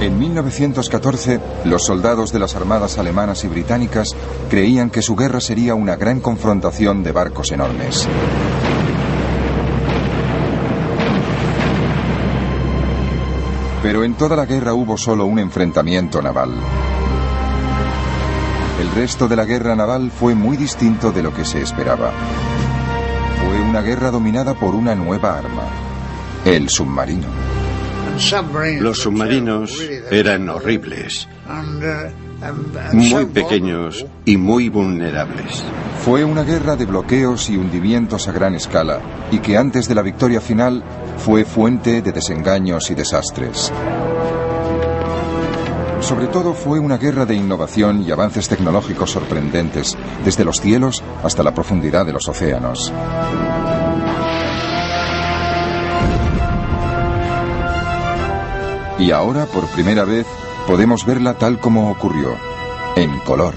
En 1914, los soldados de las armadas alemanas y británicas creían que su guerra sería una gran confrontación de barcos enormes. Pero en toda la guerra hubo solo un enfrentamiento naval. El resto de la guerra naval fue muy distinto de lo que se esperaba. Fue una guerra dominada por una nueva arma, el submarino. Los submarinos eran horribles, muy pequeños y muy vulnerables. Fue una guerra de bloqueos y hundimientos a gran escala, y que antes de la victoria final fue fuente de desengaños y desastres. Sobre todo fue una guerra de innovación y avances tecnológicos sorprendentes, desde los cielos hasta la profundidad de los océanos. Y ahora, por primera vez, podemos verla tal como ocurrió, en color.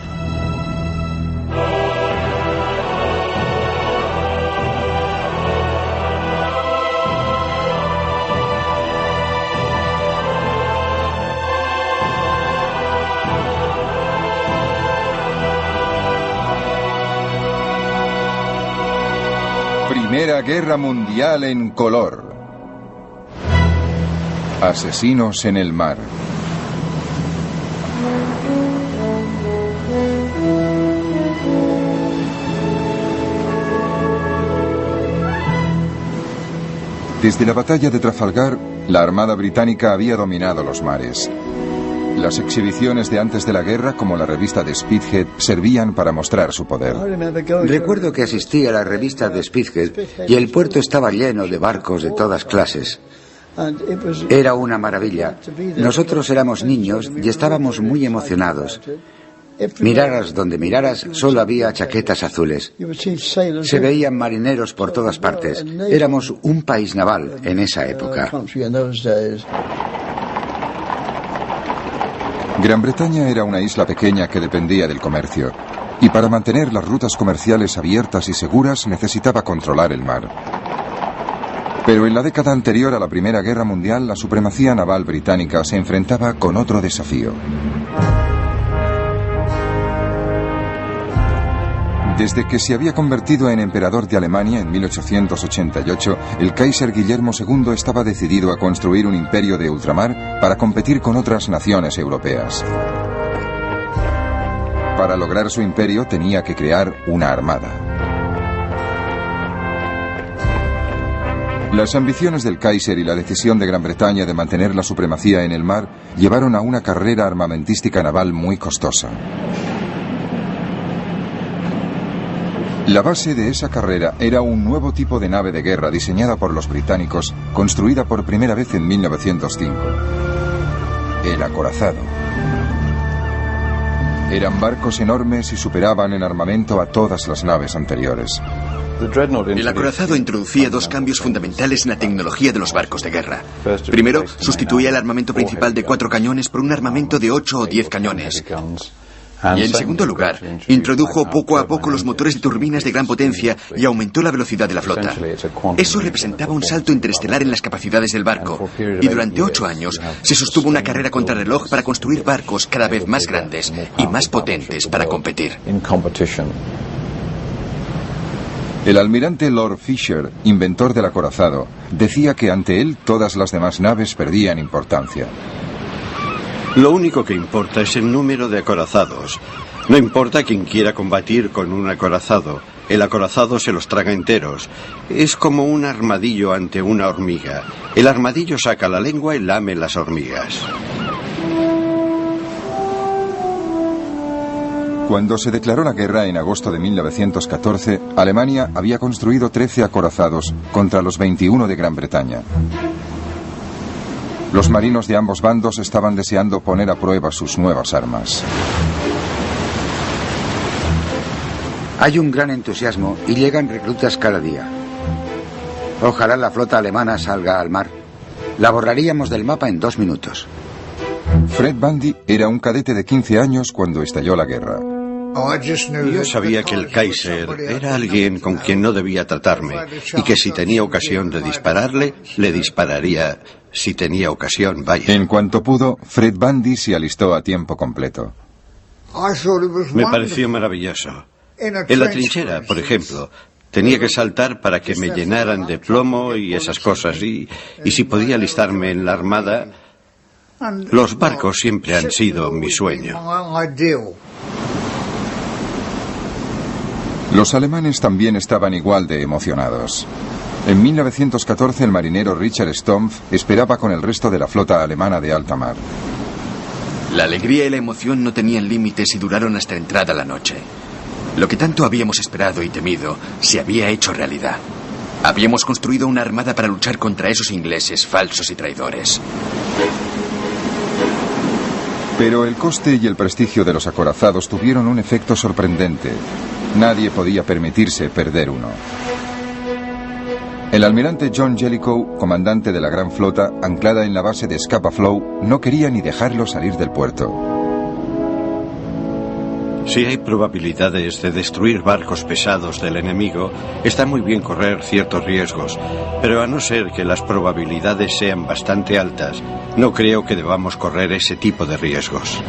Primera Guerra Mundial en color. Asesinos en el mar. Desde la batalla de Trafalgar, la Armada británica había dominado los mares. Las exhibiciones de antes de la guerra, como la revista de Spithead, servían para mostrar su poder. Recuerdo que asistí a la revista de Spithead y el puerto estaba lleno de barcos de todas clases. Era una maravilla. Nosotros éramos niños y estábamos muy emocionados. Miraras donde miraras, solo había chaquetas azules. Se veían marineros por todas partes. Éramos un país naval en esa época. Gran Bretaña era una isla pequeña que dependía del comercio, y para mantener las rutas comerciales abiertas y seguras necesitaba controlar el mar. Pero en la década anterior a la Primera Guerra Mundial, la supremacía naval británica se enfrentaba con otro desafío. Desde que se había convertido en emperador de Alemania en 1888, el Kaiser Guillermo II estaba decidido a construir un imperio de ultramar para competir con otras naciones europeas. Para lograr su imperio tenía que crear una armada. Las ambiciones del Kaiser y la decisión de Gran Bretaña de mantener la supremacía en el mar llevaron a una carrera armamentística naval muy costosa. La base de esa carrera era un nuevo tipo de nave de guerra diseñada por los británicos, construida por primera vez en 1905. El acorazado. Eran barcos enormes y superaban en armamento a todas las naves anteriores. El acorazado introducía dos cambios fundamentales en la tecnología de los barcos de guerra. Primero, sustituía el armamento principal de 4 cañones por un armamento de 8 o 10 cañones. Y en segundo lugar, introdujo poco a poco los motores de turbinas de gran potencia y aumentó la velocidad de la flota. Eso representaba un salto interestelar en las capacidades del barco, y durante 8 años se sostuvo una carrera contrarreloj para construir barcos cada vez más grandes y más potentes para competir. El almirante Lord Fisher, inventor del acorazado, decía que ante él todas las demás naves perdían importancia. Lo único que importa es el número de acorazados. No importa quién quiera combatir con un acorazado. El acorazado se los traga enteros. Es como un armadillo ante una hormiga. El armadillo saca la lengua y lame las hormigas. Cuando se declaró la guerra en agosto de 1914, Alemania había construido 13 acorazados contra los 21 de Gran Bretaña. Los marinos de ambos bandos estaban deseando poner a prueba sus nuevas armas. Hay un gran entusiasmo y llegan reclutas cada día. Ojalá la flota alemana salga al mar. La borraríamos del mapa en 2 minutos. Fred Bundy era un cadete de 15 años cuando estalló la guerra. Yo sabía que el Kaiser era alguien con quien no debía tratarme y que si tenía ocasión de dispararle, le dispararía. Si tenía ocasión, vaya. En cuanto pudo, Fred Bundy se alistó a tiempo completo. Me pareció maravilloso. En la trinchera, por ejemplo, tenía que saltar para que me llenaran de plomo y esas cosas. Y si podía alistarme en la armada, los barcos siempre han sido mi sueño. Los alemanes también estaban igual de emocionados. En 1914 el marinero Richard Stumpf esperaba con el resto de la flota alemana de alta mar. La alegría y la emoción no tenían límites y duraron hasta entrada la noche. Lo que tanto habíamos esperado y temido se había hecho realidad. Habíamos construido una armada para luchar contra esos ingleses falsos y traidores. Pero el coste y el prestigio de los acorazados tuvieron un efecto sorprendente. Nadie podía permitirse perder uno. El almirante John Jellicoe, comandante de la gran flota, anclada en la base de Scapa Flow, no quería ni dejarlo salir del puerto. Si hay probabilidades de destruir barcos pesados del enemigo, está muy bien correr ciertos riesgos, pero a no ser que las probabilidades sean bastante altas, no creo que debamos correr ese tipo de riesgos.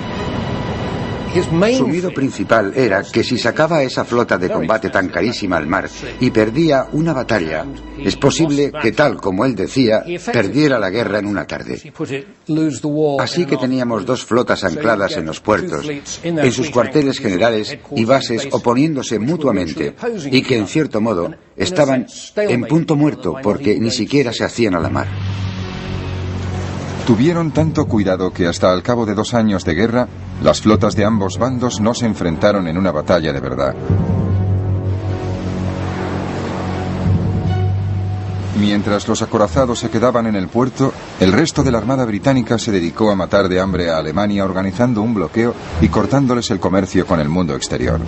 Su miedo principal era que si sacaba esa flota de combate tan carísima al mar y perdía una batalla, es posible que, tal como él decía, perdiera la guerra en una tarde. Así que teníamos dos flotas ancladas en los puertos, en sus cuarteles generales y bases oponiéndose mutuamente, y que en cierto modo estaban en punto muerto porque ni siquiera se hacían a la mar. Tuvieron tanto cuidado que hasta al cabo de 2 años de guerra, las flotas de ambos bandos no se enfrentaron en una batalla de verdad. Mientras los acorazados se quedaban en el puerto, el resto de la Armada Británica se dedicó a matar de hambre a Alemania organizando un bloqueo y cortándoles el comercio con el mundo exterior.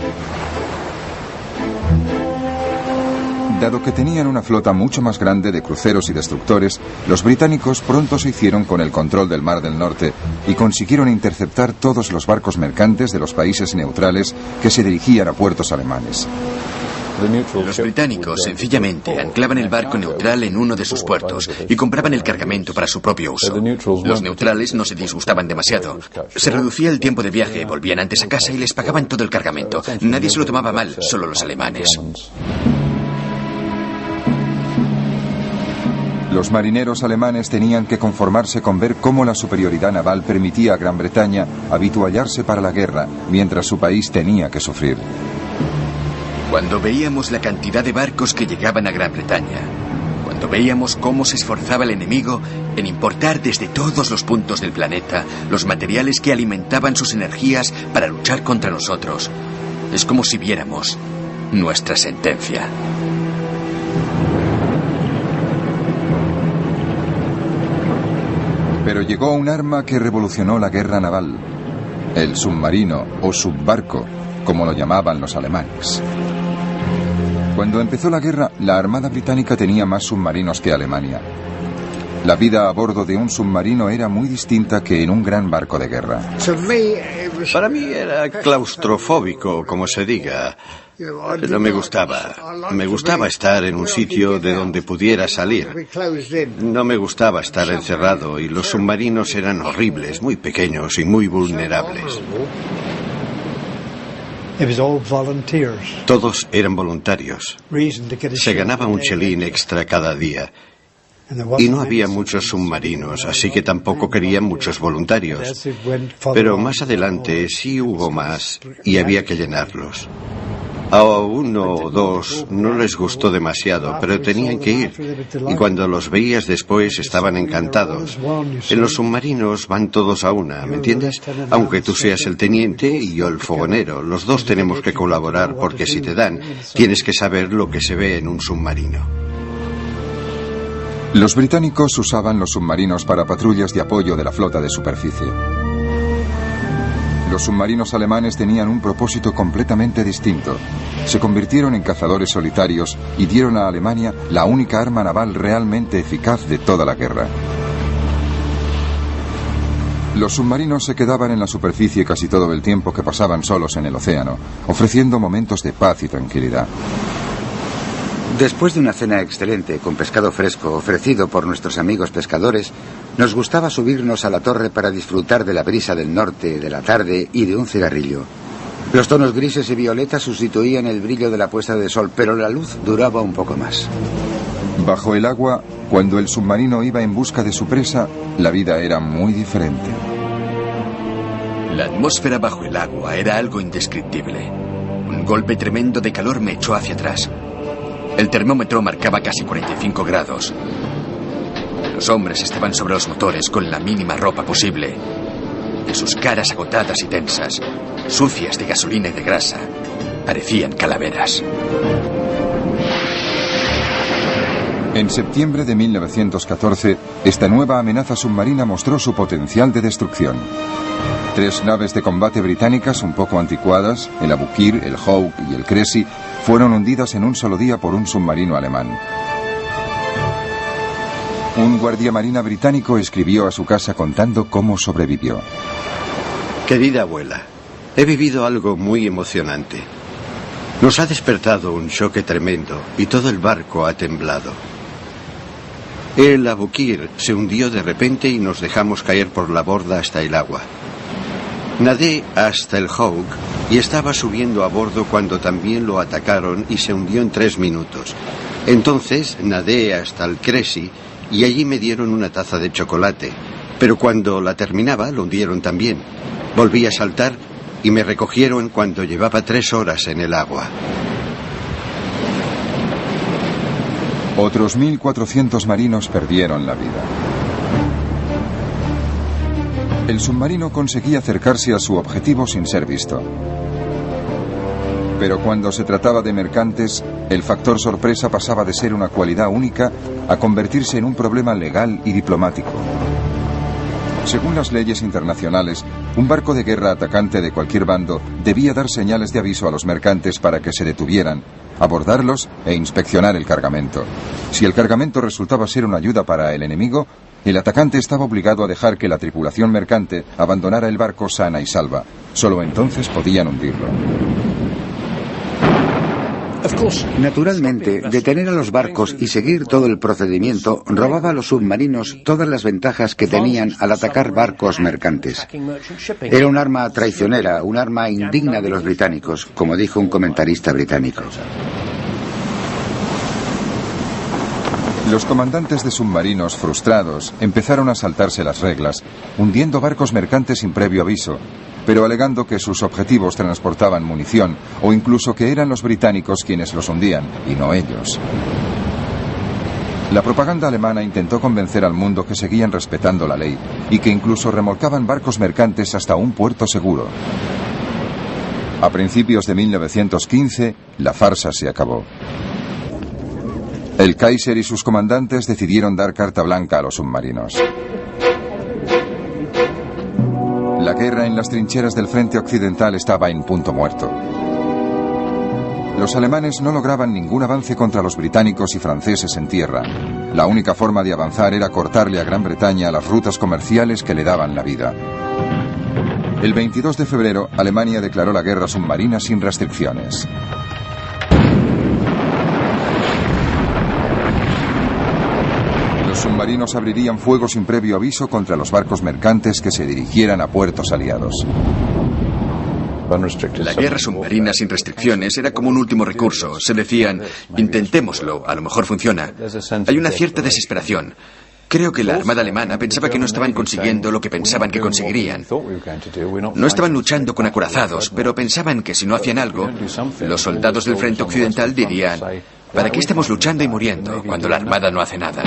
Dado que tenían una flota mucho más grande de cruceros y destructores, los británicos pronto se hicieron con el control del Mar del Norte y consiguieron interceptar todos los barcos mercantes de los países neutrales que se dirigían a puertos alemanes. Los británicos sencillamente anclaban el barco neutral en uno de sus puertos y compraban el cargamento para su propio uso. Los neutrales no se disgustaban demasiado. Se reducía el tiempo de viaje, volvían antes a casa y les pagaban todo el cargamento. Nadie se lo tomaba mal, solo los alemanes. Los marineros alemanes tenían que conformarse con ver cómo la superioridad naval permitía a Gran Bretaña habituallarse para la guerra, mientras su país tenía que sufrir. Cuando veíamos la cantidad de barcos que llegaban a Gran Bretaña, cuando veíamos cómo se esforzaba el enemigo en importar desde todos los puntos del planeta los materiales que alimentaban sus energías para luchar contra nosotros, es como si viéramos nuestra sentencia. Pero llegó un arma que revolucionó la guerra naval: el submarino o subbarco, como lo llamaban los alemanes. Cuando empezó la guerra, la Armada Británica tenía más submarinos que Alemania. La vida a bordo de un submarino era muy distinta que en un gran barco de guerra. Para mí era claustrofóbico, como se diga. No me gustaba. Me gustaba estar en un sitio de donde pudiera salir. No me gustaba estar encerrado y los submarinos eran horribles, muy pequeños y muy vulnerables. Todos eran voluntarios. Se ganaba un chelín extra cada día. Y no había muchos submarinos, así que tampoco querían muchos voluntarios. Pero más adelante sí hubo más y había que llenarlos. A 1 o 2 no les gustó demasiado, pero tenían que ir. Y cuando los veías después estaban encantados. En los submarinos van todos a una, ¿me entiendes? Aunque tú seas el teniente y yo el fogonero, los dos tenemos que colaborar porque si te dan, tienes que saber lo que se ve en un submarino. Los británicos usaban los submarinos para patrullas de apoyo de la flota de superficie. Los submarinos alemanes tenían un propósito completamente distinto. Se convirtieron en cazadores solitarios y dieron a Alemania la única arma naval realmente eficaz de toda la guerra. Los submarinos se quedaban en la superficie casi todo el tiempo que pasaban solos en el océano, ofreciendo momentos de paz y tranquilidad. Después de una cena excelente con pescado fresco ofrecido por nuestros amigos pescadores, nos gustaba subirnos a la torre para disfrutar de la brisa del norte, de la tarde y de un cigarrillo. Los tonos grises y violetas sustituían el brillo de la puesta de sol, pero la luz duraba un poco más. Bajo el agua, cuando el submarino iba en busca de su presa, la vida era muy diferente. La atmósfera bajo el agua era algo indescriptible. Un golpe tremendo de calor me echó hacia atrás. El termómetro marcaba casi 45 grados. Los hombres estaban sobre los motores con la mínima ropa posible. Y sus caras agotadas y tensas, sucias de gasolina y de grasa, parecían calaveras. En septiembre de 1914, esta nueva amenaza submarina mostró su potencial de destrucción. 3 naves de combate británicas un poco anticuadas, el Aboukir, el Hawk y el Cressy, fueron hundidas en un solo día por un submarino alemán. Un guardiamarina británico escribió a su casa contando cómo sobrevivió. Querida abuela, he vivido algo muy emocionante. Nos ha despertado un choque tremendo y todo el barco ha temblado. El Aboukir se hundió de repente y nos dejamos caer por la borda hasta el agua. Nadé hasta el Hawk y estaba subiendo a bordo cuando también lo atacaron y se hundió en 3 minutos. Entonces nadé hasta el Cressy y allí me dieron una taza de chocolate, pero cuando la terminaba lo hundieron también. Volví a saltar y me recogieron cuando llevaba 3 horas en el agua. Otros 1.400 marinos perdieron la vida. El submarino conseguía acercarse a su objetivo sin ser visto. Pero cuando se trataba de mercantes, el factor sorpresa pasaba de ser una cualidad única a convertirse en un problema legal y diplomático. Según las leyes internacionales, un barco de guerra atacante de cualquier bando debía dar señales de aviso a los mercantes para que se detuvieran, abordarlos e inspeccionar el cargamento. Si el cargamento resultaba ser una ayuda para el enemigo, el atacante estaba obligado a dejar que la tripulación mercante abandonara el barco sana y salva. Solo entonces podían hundirlo. Naturalmente, detener a los barcos y seguir todo el procedimiento robaba a los submarinos todas las ventajas que tenían al atacar barcos mercantes. Era un arma traicionera, un arma indigna de los británicos, como dijo un comentarista británico. Los comandantes de submarinos, frustrados, empezaron a saltarse las reglas, hundiendo barcos mercantes sin previo aviso, pero alegando que sus objetivos transportaban munición o incluso que eran los británicos quienes los hundían y no ellos. La propaganda alemana intentó convencer al mundo que seguían respetando la ley y que incluso remolcaban barcos mercantes hasta un puerto seguro. A principios de 1915, la farsa se acabó. El Kaiser y sus comandantes decidieron dar carta blanca a los submarinos. La guerra en las trincheras del frente occidental estaba en punto muerto. Los alemanes no lograban ningún avance contra los británicos y franceses en tierra. La única forma de avanzar era cortarle a Gran Bretaña las rutas comerciales que le daban la vida. El 22 de febrero, Alemania declaró la guerra submarina sin restricciones. Los submarinos abrirían fuego sin previo aviso contra los barcos mercantes que se dirigieran a puertos aliados. La guerra submarina sin restricciones era como un último recurso. Se decían, intentémoslo, a lo mejor funciona. Hay una cierta desesperación. Creo que la armada alemana pensaba que no estaban consiguiendo lo que pensaban que conseguirían. No estaban luchando con acorazados, pero pensaban que si no hacían algo, los soldados del frente occidental dirían, ¿para qué estamos luchando y muriendo cuando la armada no hace nada?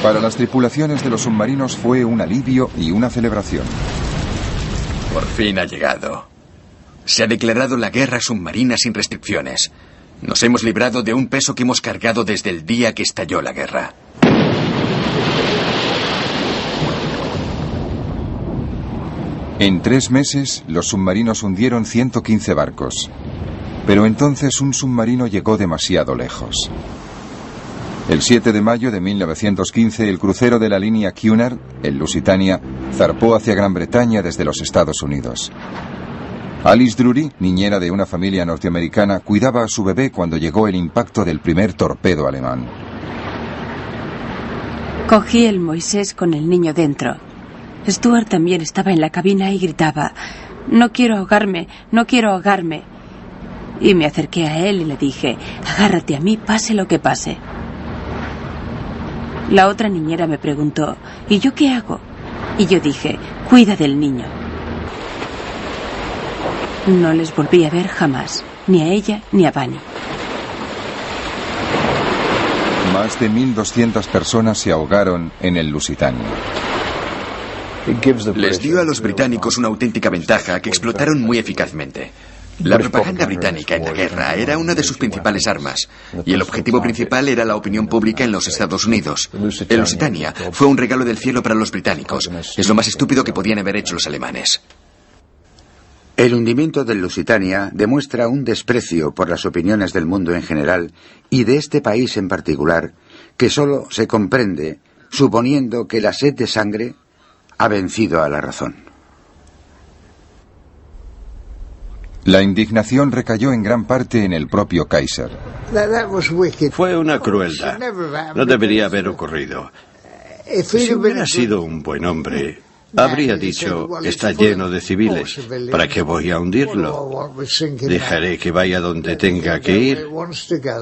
Para las tripulaciones de los submarinos fue un alivio y una celebración. Por fin ha llegado. Se ha declarado la guerra submarina sin restricciones. Nos hemos librado de un peso que hemos cargado desde el día que estalló la guerra. En 3 meses, los submarinos hundieron 115 barcos. Pero entonces un submarino llegó demasiado lejos. El 7 de mayo de 1915, el crucero de la línea Cunard, el Lusitania, zarpó hacia Gran Bretaña desde los Estados Unidos. Alice Drury, niñera de una familia norteamericana, cuidaba a su bebé cuando llegó el impacto del primer torpedo alemán. Cogí el Moisés con el niño dentro. Stuart también estaba en la cabina y gritaba: «No quiero ahogarme, no quiero ahogarme». Y me acerqué a él y le dije: «Agárrate a mí, pase lo que pase». La otra niñera me preguntó: «¿Y yo qué hago?». Y yo dije: «Cuida del niño». No les volví a ver jamás, ni a ella ni a Bunny. Más de 1.200 personas se ahogaron en el Lusitania. Les dio a los británicos una auténtica ventaja que explotaron muy eficazmente. La propaganda británica en la guerra era una de sus principales armas, y el objetivo principal era la opinión pública en los Estados Unidos. El Lusitania fue un regalo del cielo para los británicos. Es lo más estúpido que podían haber hecho los alemanes. El hundimiento del Lusitania demuestra un desprecio por las opiniones del mundo en general y de este país en particular, que solo se comprende suponiendo que la sed de sangre ha vencido a la razón. La indignación recayó en gran parte en el propio Kaiser. Fue una crueldad. No debería haber ocurrido. Si hubiera sido un buen hombre, habría dicho: está lleno de civiles, ¿para qué voy a hundirlo? Dejaré que vaya donde tenga que ir.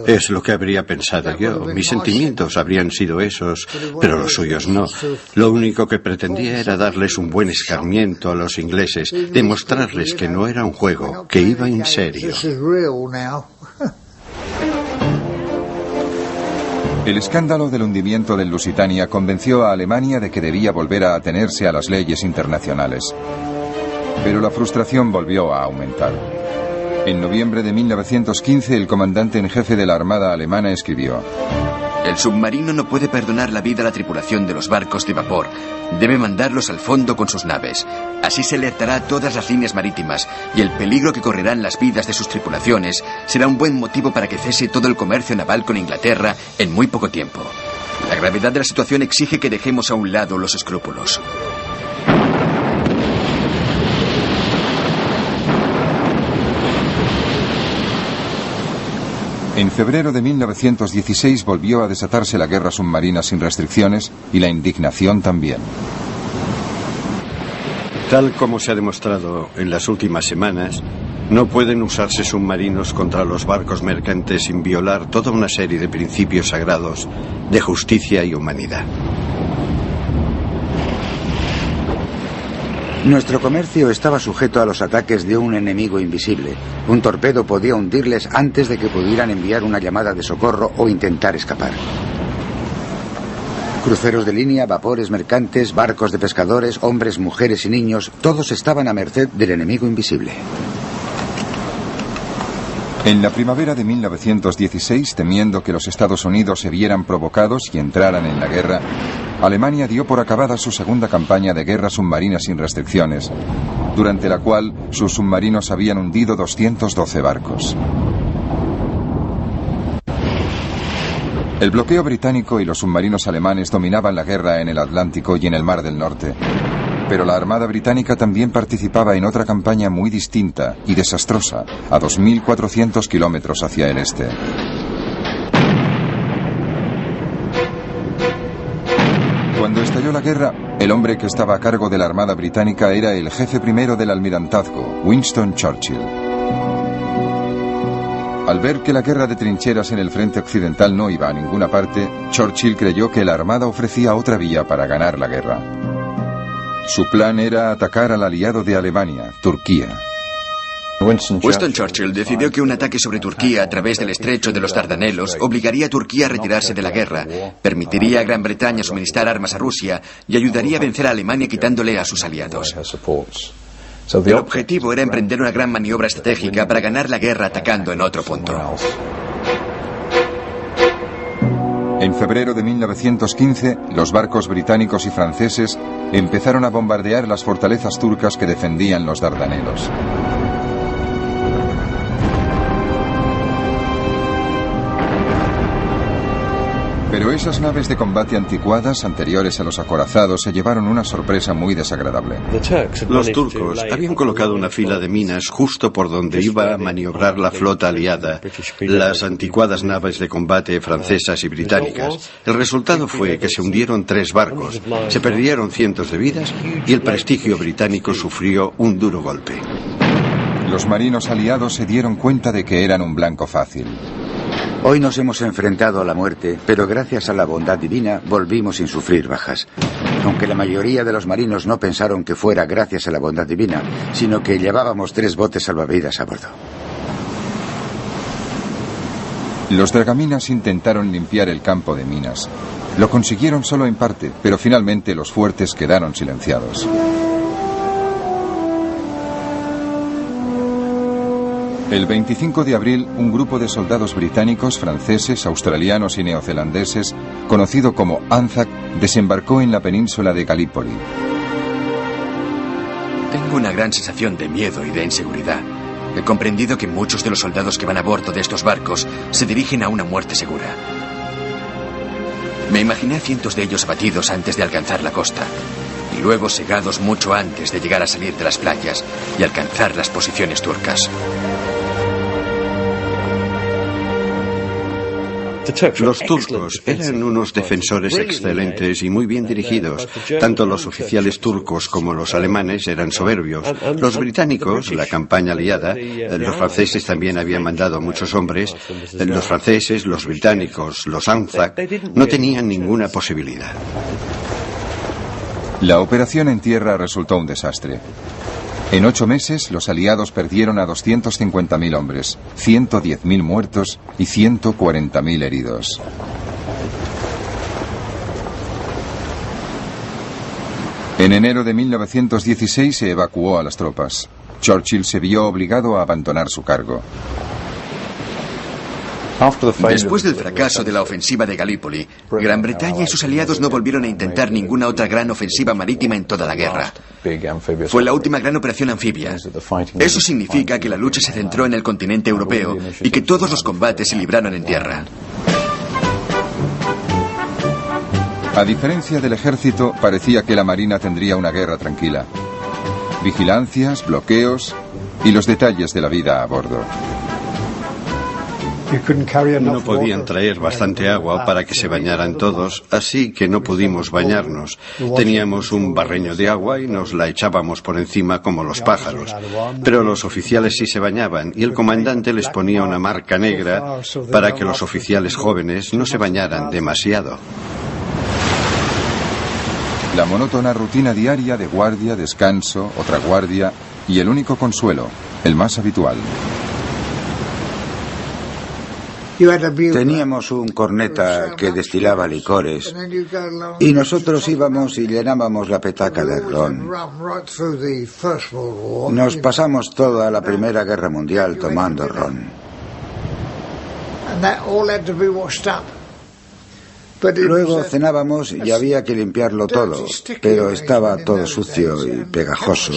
Es lo que habría pensado yo. Mis sentimientos habrían sido esos, pero los suyos no. Lo único que pretendía era darles un buen escarmiento a los ingleses, demostrarles que no era un juego, que iba en serio. El escándalo del hundimiento del Lusitania convenció a Alemania de que debía volver a atenerse a las leyes internacionales. Pero la frustración volvió a aumentar. En noviembre de 1915, el comandante en jefe de la Armada alemana escribió: El submarino no puede perdonar la vida a la tripulación de los barcos de vapor. Debe mandarlos al fondo con sus naves. Así se alertará a todas las líneas marítimas, y el peligro que correrán las vidas de sus tripulaciones será un buen motivo para que cese todo el comercio naval con Inglaterra en muy poco tiempo. La gravedad de la situación exige que dejemos a un lado los escrúpulos. En febrero de 1916 volvió a desatarse la guerra submarina sin restricciones y la indignación también. Tal como se ha demostrado en las últimas semanas, no pueden usarse submarinos contra los barcos mercantes sin violar toda una serie de principios sagrados de justicia y humanidad. Nuestro comercio estaba sujeto a los ataques de un enemigo invisible. Un torpedo podía hundirles antes de que pudieran enviar una llamada de socorro o intentar escapar. Cruceros de línea, vapores mercantes, barcos de pescadores, hombres, mujeres y niños, todos estaban a merced del enemigo invisible. En la primavera de 1916, temiendo que los Estados Unidos se vieran provocados y entraran en la guerra, Alemania dio por acabada su segunda campaña de guerra submarina sin restricciones, durante la cual sus submarinos habían hundido 212 barcos. El bloqueo británico y los submarinos alemanes dominaban la guerra en el Atlántico y en el Mar del Norte. Pero la Armada Británica también participaba en otra campaña muy distinta y desastrosa, a 2.400 kilómetros hacia el este. Cuando estalló la guerra, el hombre que estaba a cargo de la Armada Británica era el jefe primero del almirantazgo, Winston Churchill. Al ver que la guerra de trincheras en el frente occidental no iba a ninguna parte, Churchill creyó que la Armada ofrecía otra vía para ganar la guerra. Su plan era atacar al aliado de Alemania, Turquía. Winston Churchill decidió que un ataque sobre Turquía a través del estrecho de los Dardanelos obligaría a Turquía a retirarse de la guerra, permitiría a Gran Bretaña suministrar armas a Rusia y ayudaría a vencer a Alemania quitándole a sus aliados. El objetivo era emprender una gran maniobra estratégica para ganar la guerra atacando en otro punto. En febrero de 1915, los barcos británicos y franceses empezaron a bombardear las fortalezas turcas que defendían los Dardanelos. Pero esas naves de combate anticuadas, anteriores a los acorazados, se llevaron una sorpresa muy desagradable. Los turcos habían colocado una fila de minas justo por donde iba a maniobrar la flota aliada, las anticuadas naves de combate francesas y británicas. El resultado fue que se hundieron 3 barcos, se perdieron cientos de vidas y el prestigio británico sufrió un duro golpe. Los marinos aliados se dieron cuenta de que eran un blanco fácil. Hoy nos hemos enfrentado a la muerte, pero gracias a la bondad divina volvimos sin sufrir bajas. Aunque la mayoría de los marinos no pensaron que fuera gracias a la bondad divina, sino que llevábamos 3 botes salvavidas a bordo. Los dragaminas intentaron limpiar el campo de minas. Lo consiguieron solo en parte, pero finalmente los fuertes quedaron silenciados. El 25 de abril, un grupo de soldados británicos, franceses, australianos y neozelandeses, conocido como ANZAC, desembarcó en la península de Galípoli. Tengo una gran sensación de miedo y de inseguridad. He comprendido que muchos de los soldados que van a bordo de estos barcos se dirigen a una muerte segura. Me imaginé a cientos de ellos abatidos antes de alcanzar la costa, y luego segados mucho antes de llegar a salir de las playas y alcanzar las posiciones turcas. Los turcos eran unos defensores excelentes y muy bien dirigidos. Tanto los oficiales turcos como los alemanes eran soberbios. Los británicos, la campaña aliada, los franceses también habían mandado muchos hombres. Los franceses, los británicos, los ANZAC, no tenían ninguna posibilidad. La operación en tierra resultó un desastre. En 8 meses, los aliados perdieron a 250.000 hombres, 110.000 muertos y 140.000 heridos. En enero de 1916 se evacuó a las tropas. Churchill se vio obligado a abandonar su cargo. Después del fracaso de la ofensiva de Galípoli, Gran Bretaña y sus aliados no volvieron a intentar ninguna otra gran ofensiva marítima en toda la guerra. Fue la última gran operación anfibia. Eso significa que la lucha se centró en el continente europeo y que todos los combates se libraron en tierra. A diferencia del ejército, parecía que la marina tendría una guerra tranquila. Vigilancias, bloqueos y los detalles de la vida a bordo. No podían traer bastante agua para que se bañaran todos, así que no pudimos bañarnos. Teníamos un barreño de agua y nos la echábamos por encima como los pájaros. Pero los oficiales sí se bañaban y el comandante les ponía una marca negra para que los oficiales jóvenes no se bañaran demasiado. La monótona rutina diaria de guardia, descanso, otra guardia y el único consuelo, el más habitual. Teníamos un corneta que destilaba licores y nosotros íbamos y llenábamos la petaca de ron. Nos pasamos toda la Primera Guerra Mundial tomando ron. Luego cenábamos y había que limpiarlo todo, pero estaba todo sucio y pegajoso.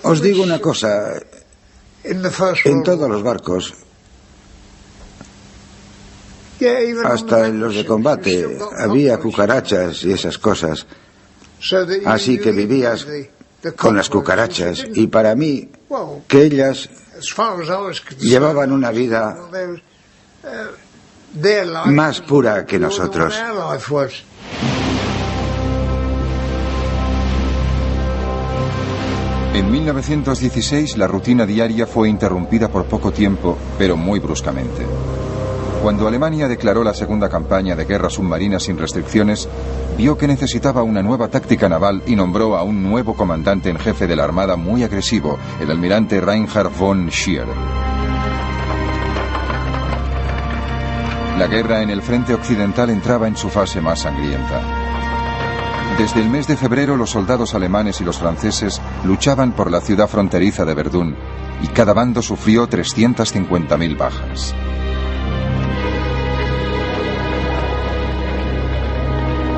Os digo una cosa. En todos los barcos, hasta en los de combate, había cucarachas y esas cosas. Así que vivías con las cucarachas y para mí, que ellas llevaban una vida más pura que nosotros. En 1916 la rutina diaria fue interrumpida por poco tiempo, pero muy bruscamente. Cuando Alemania declaró la segunda campaña de guerra submarina sin restricciones, vio que necesitaba una nueva táctica naval y nombró a un nuevo comandante en jefe de la Armada muy agresivo, el almirante Reinhard von Scheer. La guerra en el frente occidental entraba en su fase más sangrienta. Desde el mes de febrero los soldados alemanes y los franceses luchaban por la ciudad fronteriza de Verdún y cada bando sufrió 350.000 bajas.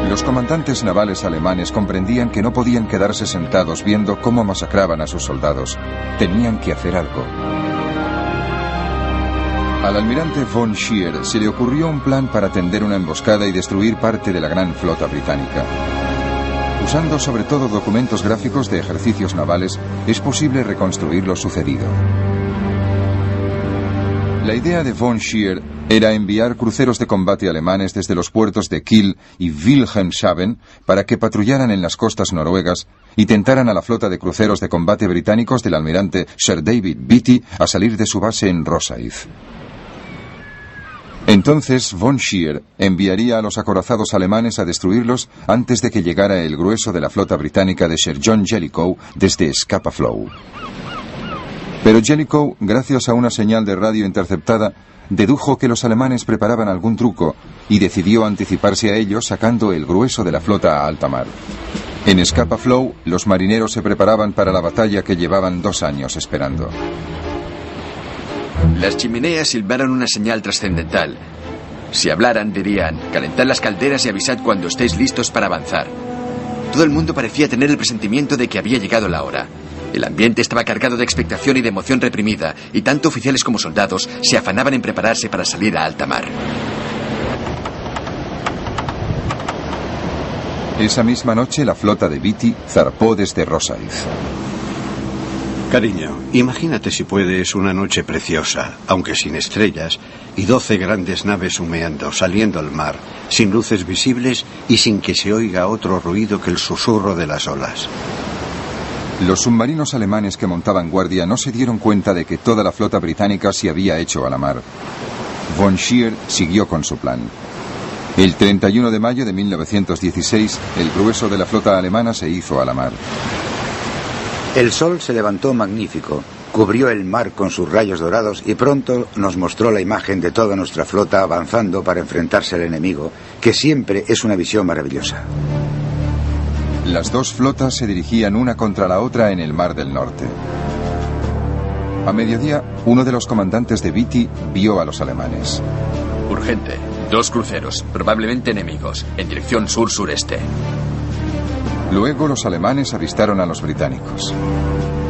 Los comandantes navales alemanes comprendían que no podían quedarse sentados viendo cómo masacraban a sus soldados. Tenían que hacer algo. Al almirante von Scheer se le ocurrió un plan para tender una emboscada y destruir parte de la gran flota británica. Usando sobre todo documentos gráficos de ejercicios navales, es posible reconstruir lo sucedido. La idea de von Scheer era enviar cruceros de combate alemanes desde los puertos de Kiel y Wilhelmshaven para que patrullaran en las costas noruegas y tentaran a la flota de cruceros de combate británicos del almirante Sir David Beatty a salir de su base en Rosyth. Entonces von Scheer enviaría a los acorazados alemanes a destruirlos antes de que llegara el grueso de la flota británica de Sir John Jellicoe desde Scapa Flow. Pero Jellicoe, gracias a una señal de radio interceptada, dedujo que los alemanes preparaban algún truco y decidió anticiparse a ellos sacando el grueso de la flota a alta mar. En Scapa Flow, los marineros se preparaban para la batalla que llevaban 2 años esperando. Las chimeneas silbaron una señal trascendental. Si hablaran, dirían: calentad las calderas y avisad cuando estéis listos para avanzar. Todo el mundo parecía tener el presentimiento de que había llegado la hora. El ambiente estaba cargado de expectación y de emoción reprimida, y tanto oficiales como soldados se afanaban en prepararse para salir a alta mar. Esa misma noche, la flota de Beatty zarpó desde Rosyth. Cariño, imagínate si puedes una noche preciosa, aunque sin estrellas, y 12 grandes naves humeando, saliendo al mar, sin luces visibles y sin que se oiga otro ruido que el susurro de las olas. Los submarinos alemanes que montaban guardia no se dieron cuenta de que toda la flota británica se había hecho a la mar. Von Scheer siguió con su plan. El 31 de mayo de 1916, el grueso de la flota alemana se hizo a la mar. El sol se levantó magnífico, cubrió el mar con sus rayos dorados y pronto nos mostró la imagen de toda nuestra flota avanzando para enfrentarse al enemigo, que siempre es una visión maravillosa. Las 2 flotas se dirigían una contra la otra en el Mar del Norte. A mediodía, uno de los comandantes de Beatty vio a los alemanes. Urgente. 2 cruceros, probablemente enemigos, en dirección sur-sureste. Luego los alemanes avistaron a los británicos.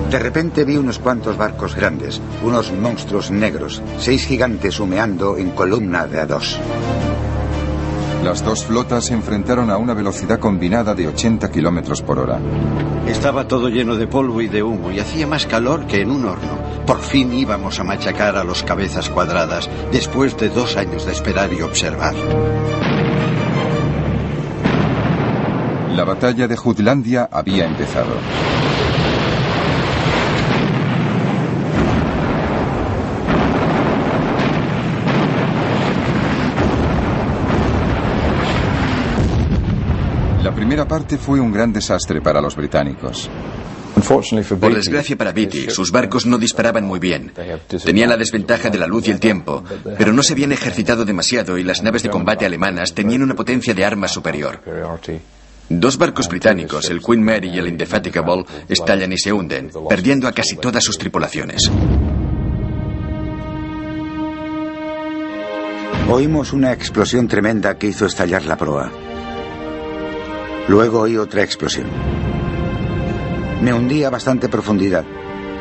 De repente vi unos cuantos barcos grandes, unos monstruos negros, 6 gigantes humeando en columna de a 2. Las 2 flotas se enfrentaron a una velocidad combinada de 80 kilómetros por hora. Estaba todo lleno de polvo y de humo y hacía más calor que en un horno. Por fin íbamos a machacar a los cabezas cuadradas después de 2 años de esperar y observar. La batalla de Jutlandia había empezado. La primera parte fue un gran desastre para los británicos. Por desgracia para Beatty, sus barcos no disparaban muy bien. Tenían la desventaja de la luz y el tiempo, pero no se habían ejercitado demasiado y las naves de combate alemanas tenían una potencia de armas superior. 2 barcos británicos, el Queen Mary y el Indefatigable, estallan y se hunden, perdiendo a casi todas sus tripulaciones. Oímos una explosión tremenda que hizo estallar la proa. Luego oí otra explosión. Me hundí a bastante profundidad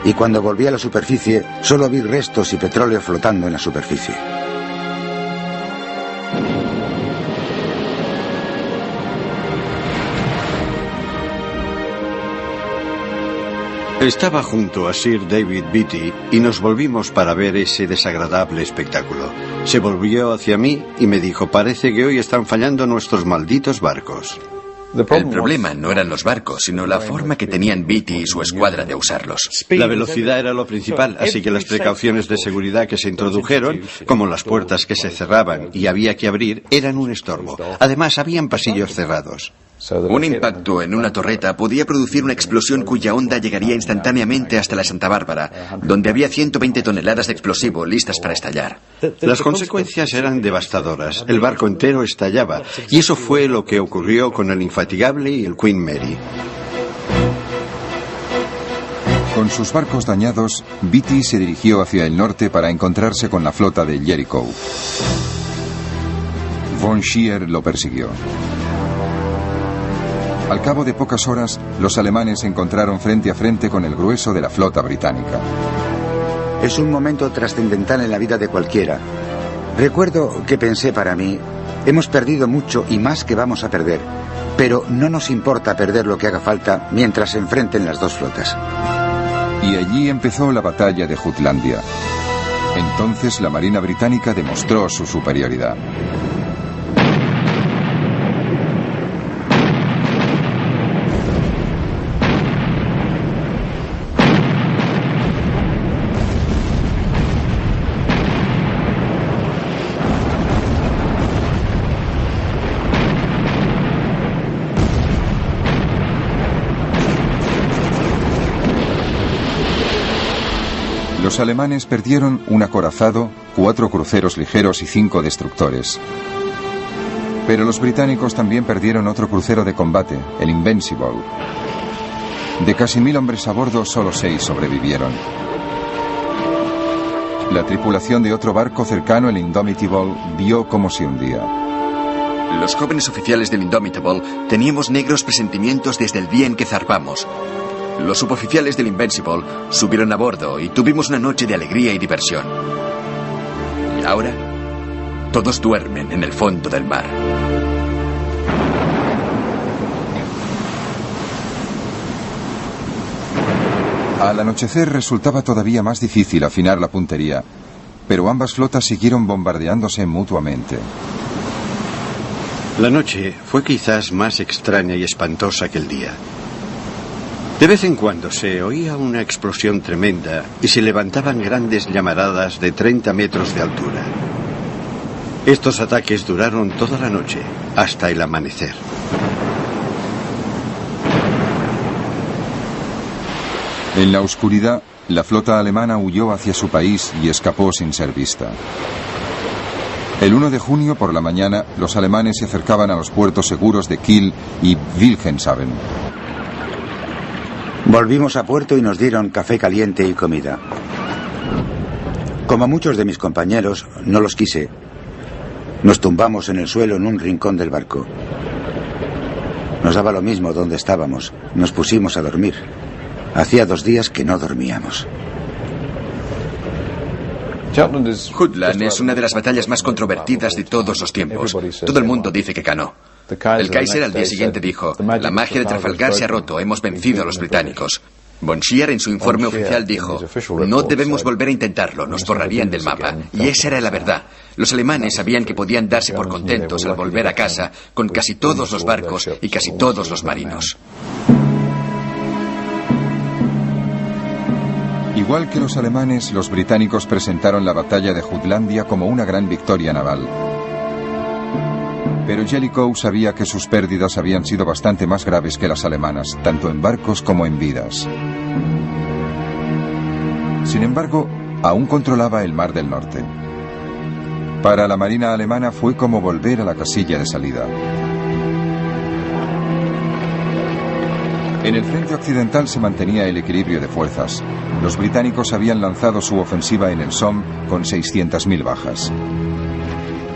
y cuando volví a la superficie solo vi restos y petróleo flotando en la superficie. Estaba junto a Sir David Beatty y nos volvimos para ver ese desagradable espectáculo. Se volvió hacia mí y me dijo: parece que hoy están fallando nuestros malditos barcos. El problema no eran los barcos, sino la forma que tenían Beatty y su escuadra de usarlos. La velocidad era lo principal, así que las precauciones de seguridad que se introdujeron, como las puertas que se cerraban y había que abrir, eran un estorbo. Además, habían pasillos cerrados. Un impacto en una torreta podía producir una explosión cuya onda llegaría instantáneamente hasta la Santa Bárbara, donde había 120 toneladas de explosivo listas para estallar. Las consecuencias eran devastadoras. El barco entero estallaba, y eso fue lo que ocurrió con el Infatigable y el Queen Mary. Con sus barcos dañados, Beatty se dirigió hacia el norte para encontrarse con la flota de Jellicoe. Von Scheer lo persiguió. Al cabo de pocas horas, los alemanes se encontraron frente a frente con el grueso de la flota británica. Es un momento trascendental en la vida de cualquiera. Recuerdo que pensé para mí, hemos perdido mucho y más que vamos a perder, pero no nos importa perder lo que haga falta mientras se enfrenten las dos flotas. Y allí empezó la batalla de Jutlandia. Entonces la Marina británica demostró su superioridad. Los alemanes perdieron un acorazado, 4 cruceros ligeros y 5 destructores. Pero los británicos también perdieron otro crucero de combate, el Invincible. De casi 1000 hombres a bordo, solo 6 sobrevivieron. La tripulación de otro barco cercano, el Indomitable, vio cómo se hundía. Los jóvenes oficiales del Indomitable teníamos negros presentimientos desde el día en que zarpamos. Los suboficiales del Invincible subieron a bordo y tuvimos una noche de alegría y diversión. Y ahora, todos duermen en el fondo del mar. Al anochecer resultaba todavía más difícil afinar la puntería, pero ambas flotas siguieron bombardeándose mutuamente. La noche fue quizás más extraña y espantosa que el día. De vez en cuando se oía una explosión tremenda y se levantaban grandes llamaradas de 30 metros de altura. Estos ataques duraron toda la noche, hasta el amanecer. En la oscuridad, la flota alemana huyó hacia su país y escapó sin ser vista. El 1 de junio por la mañana, los alemanes se acercaban a los puertos seguros de Kiel y Wilhelmshaven. Volvimos a puerto y nos dieron café caliente y comida. Como muchos de mis compañeros, no los quise. Nos tumbamos en el suelo en un rincón del barco. Nos daba lo mismo donde estábamos. Nos pusimos a dormir. Hacía 2 días que no dormíamos. Jutland es una de las batallas más controvertidas de todos los tiempos. Todo el mundo dice que ganó. El Kaiser al día siguiente dijo: la magia de Trafalgar se ha roto, hemos vencido a los británicos. Von Scheer en su informe oficial dijo: no debemos volver a intentarlo, nos borrarían del mapa. Y esa era la verdad. Los alemanes sabían que podían darse por contentos al volver a casa con casi todos los barcos y casi todos los marinos. Igual que los alemanes, los británicos presentaron la batalla de Jutlandia como una gran victoria naval. Pero Jellicoe sabía que sus pérdidas habían sido bastante más graves que las alemanas, tanto en barcos como en vidas. Sin embargo, aún controlaba el Mar del Norte. Para la marina alemana fue como volver a la casilla de salida. En el frente occidental se mantenía el equilibrio de fuerzas. Los británicos habían lanzado su ofensiva en el Somme con 600.000 bajas.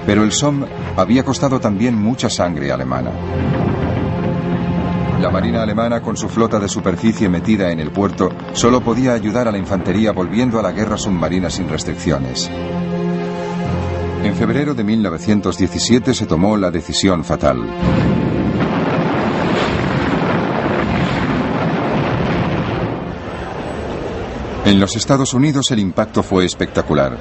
Pero el Somme había costado también mucha sangre alemana. La marina alemana, con su flota de superficie metida en el puerto, solo podía ayudar a la infantería volviendo a la guerra submarina sin restricciones. En febrero de 1917 se tomó la decisión fatal. En los Estados Unidos el impacto fue espectacular.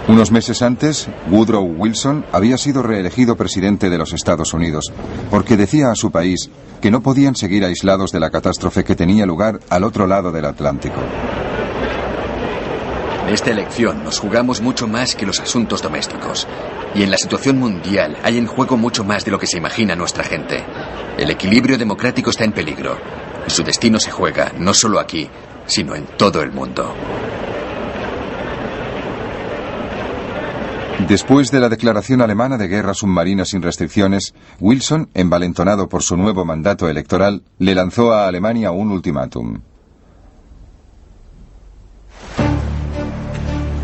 Unos meses antes, Woodrow Wilson había sido reelegido presidente de los Estados Unidos, porque decía a su país que no podían seguir aislados de la catástrofe que tenía lugar al otro lado del Atlántico. En esta elección nos jugamos mucho más que los asuntos domésticos. Y en la situación mundial hay en juego mucho más de lo que se imagina nuestra gente. El equilibrio democrático está en peligro. Y su destino se juega no solo aquí, sino en todo el mundo. Después de la declaración alemana de guerra submarina sin restricciones, Wilson, envalentonado por su nuevo mandato electoral, le lanzó a Alemania un ultimátum.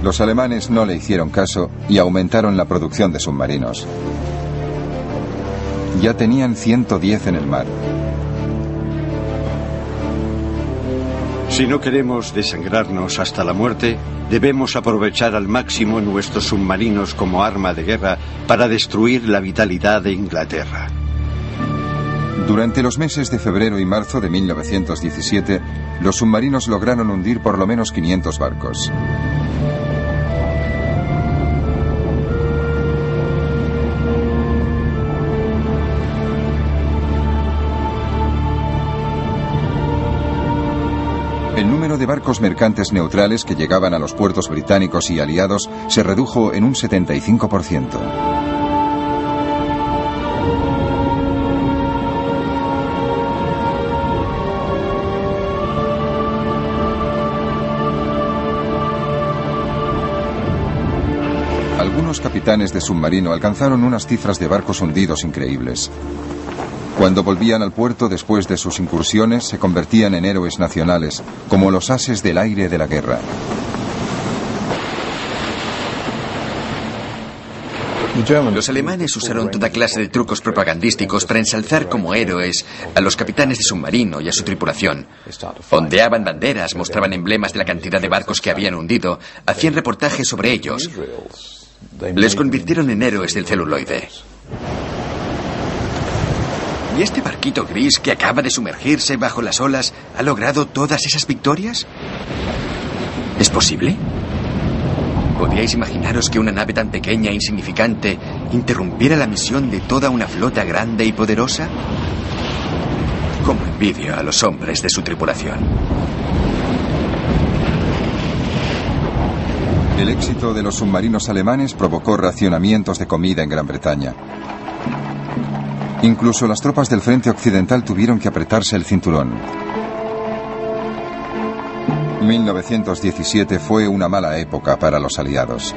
Los alemanes no le hicieron caso y aumentaron la producción de submarinos. Ya tenían 110 en el mar. Si no queremos desangrarnos hasta la muerte, debemos aprovechar al máximo nuestros submarinos como arma de guerra para destruir la vitalidad de Inglaterra. Durante los meses de febrero y marzo de 1917, los submarinos lograron hundir por lo menos 500 barcos. El número de barcos mercantes neutrales que llegaban a los puertos británicos y aliados se redujo en un 75%. Algunos capitanes de submarino alcanzaron unas cifras de barcos hundidos increíbles. Cuando volvían al puerto después de sus incursiones, se convertían en héroes nacionales, como los ases del aire de la guerra. Los alemanes usaron toda clase de trucos propagandísticos para ensalzar como héroes a los capitanes de submarino y a su tripulación. Ondeaban banderas, mostraban emblemas de la cantidad de barcos que habían hundido, hacían reportajes sobre ellos. Les convirtieron en héroes del celuloide. ¿Y este barquito gris que acaba de sumergirse bajo las olas ha logrado todas esas victorias? ¿Es posible? ¿Podríais imaginaros que una nave tan pequeña e insignificante interrumpiera la misión de toda una flota grande y poderosa? Como envidio a los hombres de su tripulación. El éxito de los submarinos alemanes provocó racionamientos de comida en Gran Bretaña. Incluso las tropas del frente occidental tuvieron que apretarse el cinturón. 1917 fue una mala época para los aliados.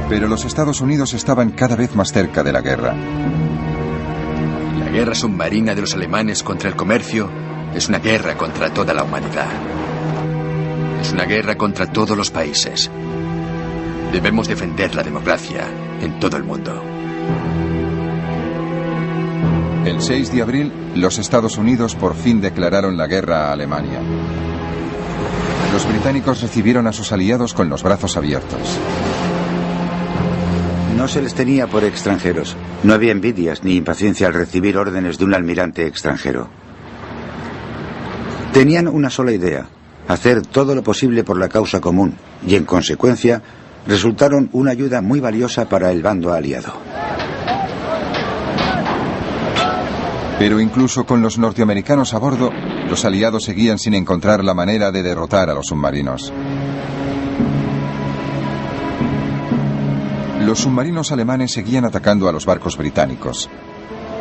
Pero los Estados Unidos estaban cada vez más cerca de la guerra. La guerra submarina de los alemanes contra el comercio es una guerra contra toda la humanidad. Es una guerra contra todos los países. Debemos defender la democracia en todo el mundo. El 6 de abril, los Estados Unidos por fin declararon la guerra a Alemania. Los británicos recibieron a sus aliados con los brazos abiertos. No se les tenía por extranjeros. No había envidias ni impaciencia al recibir órdenes de un almirante extranjero. Tenían una sola idea: hacer todo lo posible por la causa común, y en consecuencia resultaron una ayuda muy valiosa para el bando aliado. Pero incluso con los norteamericanos a bordo, los aliados seguían sin encontrar la manera de derrotar a los submarinos. Los submarinos alemanes seguían atacando a los barcos británicos.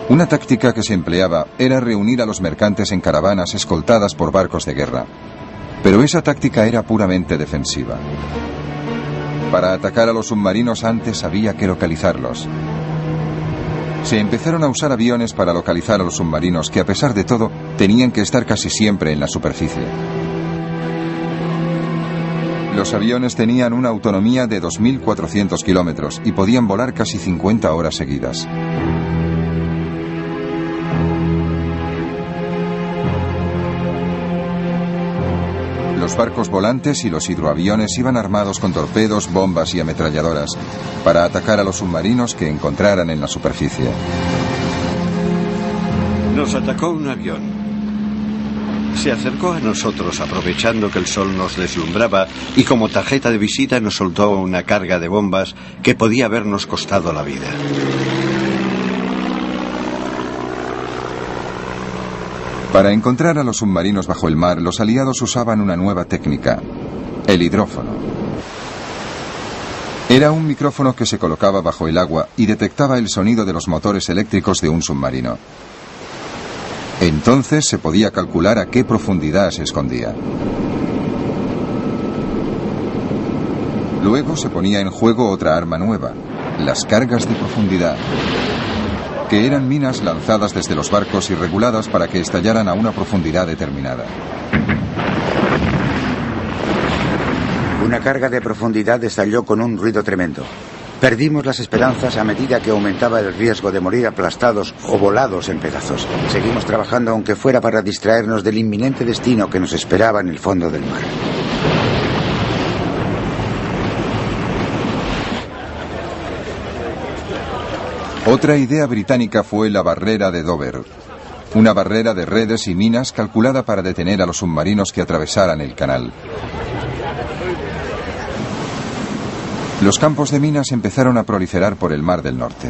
Una táctica que se empleaba era reunir a los mercantes en caravanas escoltadas por barcos de guerra. Pero esa táctica era puramente defensiva. Para atacar a los submarinos antes había que localizarlos. Se empezaron a usar aviones para localizar a los submarinos que, a pesar de todo, tenían que estar casi siempre en la superficie. Los aviones tenían una autonomía de 2.400 kilómetros y podían volar casi 50 horas seguidas. Los barcos volantes y los hidroaviones iban armados con torpedos, bombas y ametralladoras para atacar a los submarinos que encontraran en la superficie. Nos atacó un avión. Se acercó a nosotros aprovechando que el sol nos deslumbraba y como tarjeta de visita nos soltó una carga de bombas que podía habernos costado la vida. Para encontrar a los submarinos bajo el mar, los aliados usaban una nueva técnica: el hidrófono. Era un micrófono que se colocaba bajo el agua y detectaba el sonido de los motores eléctricos de un submarino. Entonces se podía calcular a qué profundidad se escondía. Luego se ponía en juego otra arma nueva: las cargas de profundidad, que eran minas lanzadas desde los barcos y reguladas para que estallaran a una profundidad determinada. Una carga de profundidad estalló con un ruido tremendo. Perdimos las esperanzas a medida que aumentaba el riesgo de morir aplastados o volados en pedazos. Seguimos trabajando aunque fuera para distraernos del inminente destino que nos esperaba en el fondo del mar. Otra idea británica fue la barrera de Dover, una barrera de redes y minas calculada para detener a los submarinos que atravesaran el canal. Los campos de minas empezaron a proliferar por el Mar del Norte.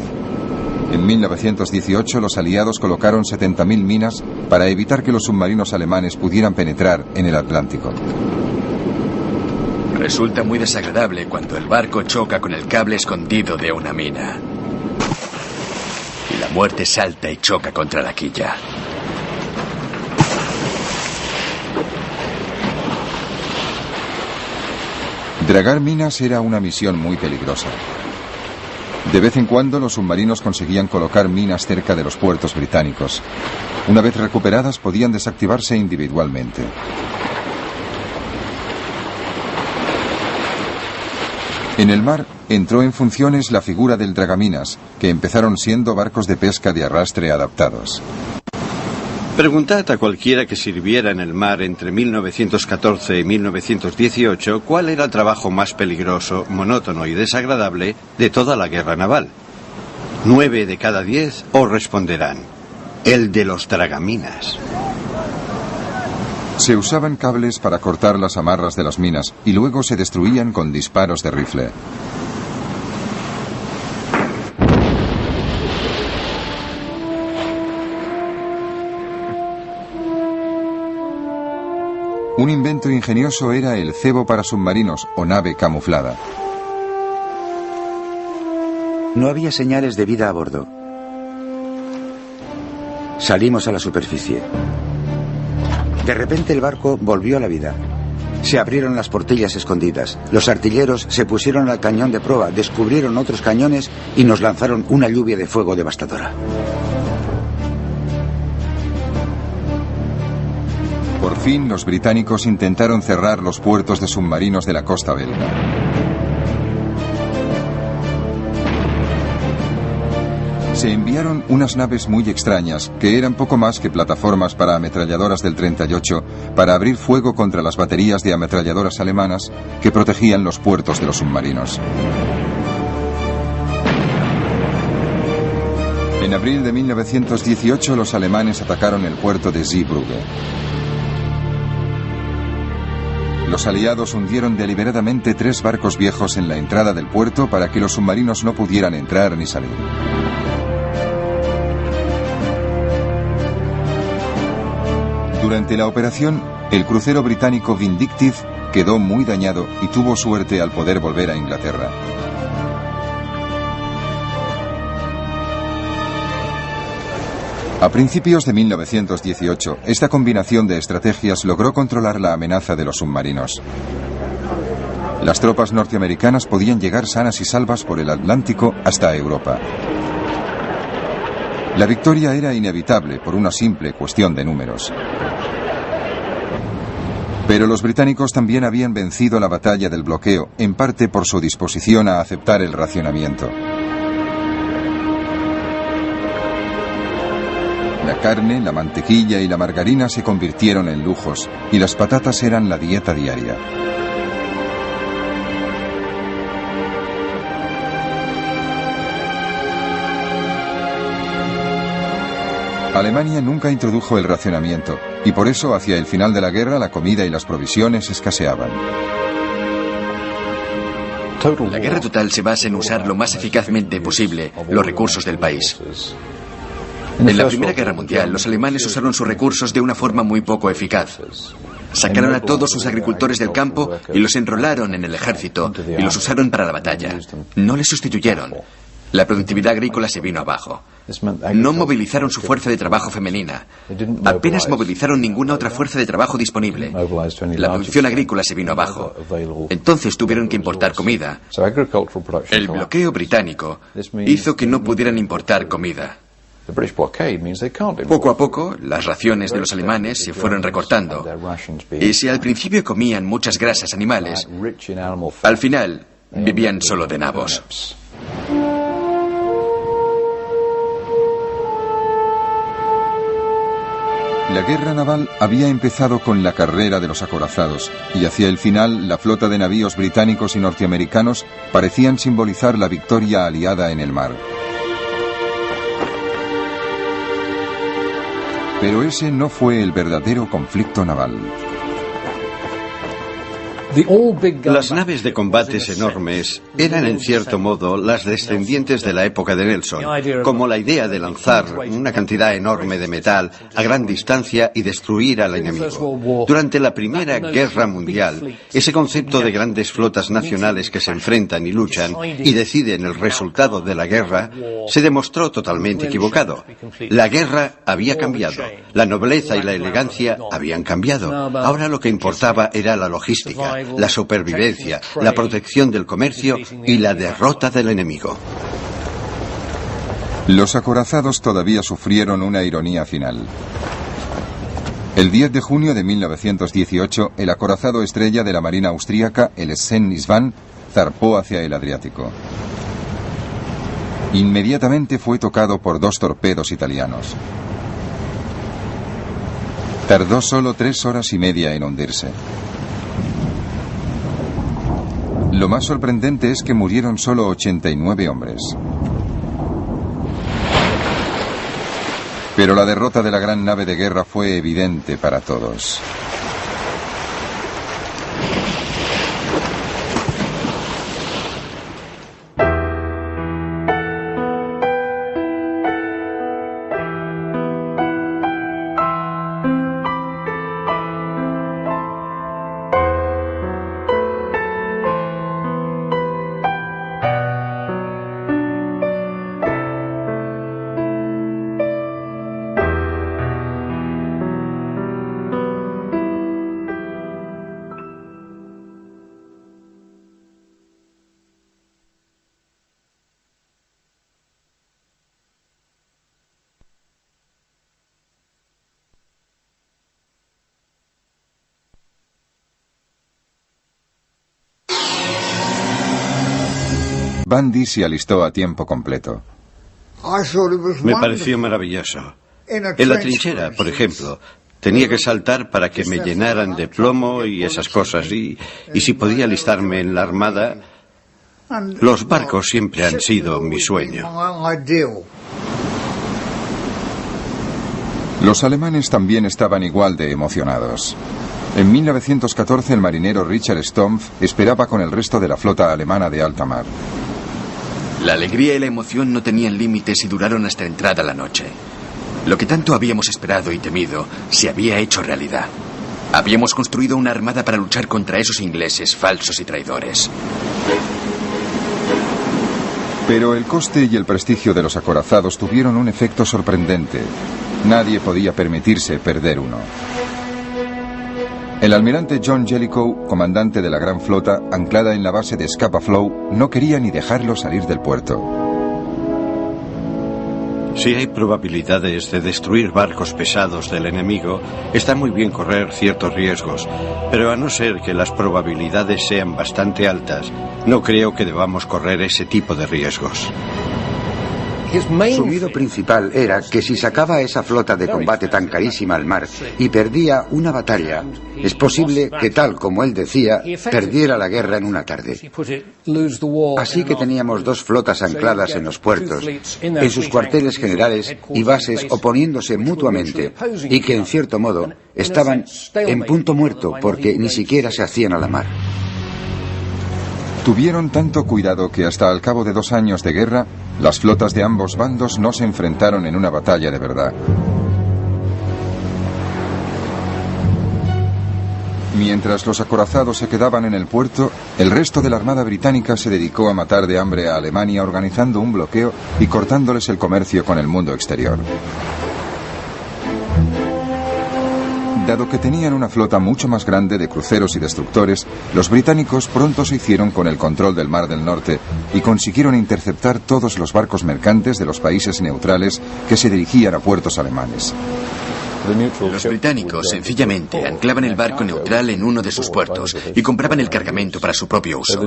En 1918 los aliados colocaron 70.000 minas para evitar que los submarinos alemanes pudieran penetrar en el Atlántico. Resulta muy desagradable cuando el barco choca con el cable escondido de una mina. Y la muerte salta y choca contra la quilla. Dragar minas era una misión muy peligrosa. De vez en cuando los submarinos conseguían colocar minas cerca de los puertos británicos. Una vez recuperadas podían desactivarse individualmente. En el mar entró en funciones la figura del dragaminas, que empezaron siendo barcos de pesca de arrastre adaptados. Preguntad a cualquiera que sirviera en el mar entre 1914 y 1918 cuál era el trabajo más peligroso, monótono y desagradable de toda la guerra naval. 9 de cada 10 os responderán: el de los dragaminas. Se usaban cables para cortar las amarras de las minas y luego se destruían con disparos de rifle. Un invento ingenioso era el cebo para submarinos o nave camuflada. No había señales de vida a bordo. Salimos a la superficie. De repente el barco volvió a la vida. Se abrieron las portillas escondidas. Los artilleros se pusieron al cañón de proa, descubrieron otros cañones y nos lanzaron una lluvia de fuego devastadora. Por fin, los británicos intentaron cerrar los puertos de submarinos de la costa belga. Se enviaron unas naves muy extrañas, que eran poco más que plataformas para ametralladoras del 38, para abrir fuego contra las baterías de ametralladoras alemanas que protegían los puertos de los submarinos. En abril de 1918, los alemanes atacaron el puerto de Zeebrugge. Los aliados hundieron deliberadamente 3 barcos viejos en la entrada del puerto para que los submarinos no pudieran entrar ni salir. Durante la operación, el crucero británico Vindictive quedó muy dañado y tuvo suerte al poder volver a Inglaterra. A principios de 1918, esta combinación de estrategias logró controlar la amenaza de los submarinos. Las tropas norteamericanas podían llegar sanas y salvas por el Atlántico hasta Europa. La victoria era inevitable por una simple cuestión de números. Pero los británicos también habían vencido la batalla del bloqueo, en parte por su disposición a aceptar el racionamiento. La carne, la mantequilla y la margarina se convirtieron en lujos, y las patatas eran la dieta diaria. Alemania nunca introdujo el racionamiento, y por eso hacia el final de la guerra la comida y las provisiones escaseaban. La guerra total se basa en usar lo más eficazmente posible los recursos del país. En la Primera Guerra Mundial, los alemanes usaron sus recursos de una forma muy poco eficaz. Sacaron a todos sus agricultores del campo y los enrolaron en el ejército y los usaron para la batalla. No les sustituyeron. La productividad agrícola se vino abajo. No movilizaron su fuerza de trabajo femenina. Apenas movilizaron ninguna otra fuerza de trabajo disponible. La producción agrícola se vino abajo. Entonces tuvieron que importar comida. El bloqueo británico hizo que no pudieran importar comida. Poco a poco, las raciones de los alemanes se fueron recortando. Y si al principio comían muchas grasas animales, al final vivían solo de nabos. La guerra naval había empezado con la carrera de los acorazados, y hacia el final la flota de navíos británicos y norteamericanos parecían simbolizar la victoria aliada en el mar. Pero ese no fue el verdadero conflicto naval. Las naves de combates enormes eran en cierto modo las descendientes de la época de Nelson, como la idea de lanzar una cantidad enorme de metal a gran distancia y destruir al enemigo. Durante la Primera Guerra Mundial, ese concepto de grandes flotas nacionales que se enfrentan y luchan y deciden el resultado de la guerra se demostró totalmente equivocado. La guerra había cambiado, la nobleza y la elegancia habían cambiado. Ahora lo que importaba era la logística, la supervivencia, la protección del comercio y la derrota del enemigo. Los acorazados todavía sufrieron una ironía final. El 10 de junio de 1918, el acorazado estrella de la Marina austríaca, el Sven-Isvan, zarpó hacia el Adriático. Inmediatamente fue tocado por 2 torpedos italianos. Tardó solo 3 horas y media en hundirse. Lo más sorprendente es que murieron solo 89 hombres. Pero la derrota de la gran nave de guerra fue evidente para todos. Bundy se alistó a tiempo completo. Me pareció maravilloso. En la trinchera, por ejemplo, tenía que saltar para que me llenaran de plomo y esas cosas. Y si podía alistarme en la armada, los barcos siempre han sido mi sueño. Los alemanes también estaban igual de emocionados. En 1914 el marinero Richard Stumpf esperaba con el resto de la flota alemana de alta mar. La alegría y la emoción no tenían límites y duraron hasta entrada la noche. Lo que tanto habíamos esperado y temido se había hecho realidad. Habíamos construido una armada para luchar contra esos ingleses falsos y traidores. Pero el coste y el prestigio de los acorazados tuvieron un efecto sorprendente. Nadie podía permitirse perder uno. El almirante John Jellicoe, comandante de la gran flota, anclada en la base de Scapa Flow, no quería ni dejarlo salir del puerto. Si hay probabilidades de destruir barcos pesados del enemigo, está muy bien correr ciertos riesgos, pero a no ser que las probabilidades sean bastante altas, no creo que debamos correr ese tipo de riesgos. Su miedo principal era que si sacaba esa flota de combate tan carísima al mar y perdía una batalla, es posible que, tal como él decía, perdiera la guerra en una tarde. Así que teníamos 2 flotas ancladas en los puertos, en sus cuarteles generales y bases oponiéndose mutuamente, y que en cierto modo estaban en punto muerto porque ni siquiera se hacían a la mar. Tuvieron tanto cuidado que hasta al cabo de 2 años de guerra, las flotas de ambos bandos no se enfrentaron en una batalla de verdad. Mientras los acorazados se quedaban en el puerto, el resto de la Armada Británica se dedicó a matar de hambre a Alemania organizando un bloqueo y cortándoles el comercio con el mundo exterior. Dado que tenían una flota mucho más grande de cruceros y destructores, los británicos pronto se hicieron con el control del Mar del Norte y consiguieron interceptar todos los barcos mercantes de los países neutrales que se dirigían a puertos alemanes. Los británicos sencillamente anclaban el barco neutral en uno de sus puertos y compraban el cargamento para su propio uso.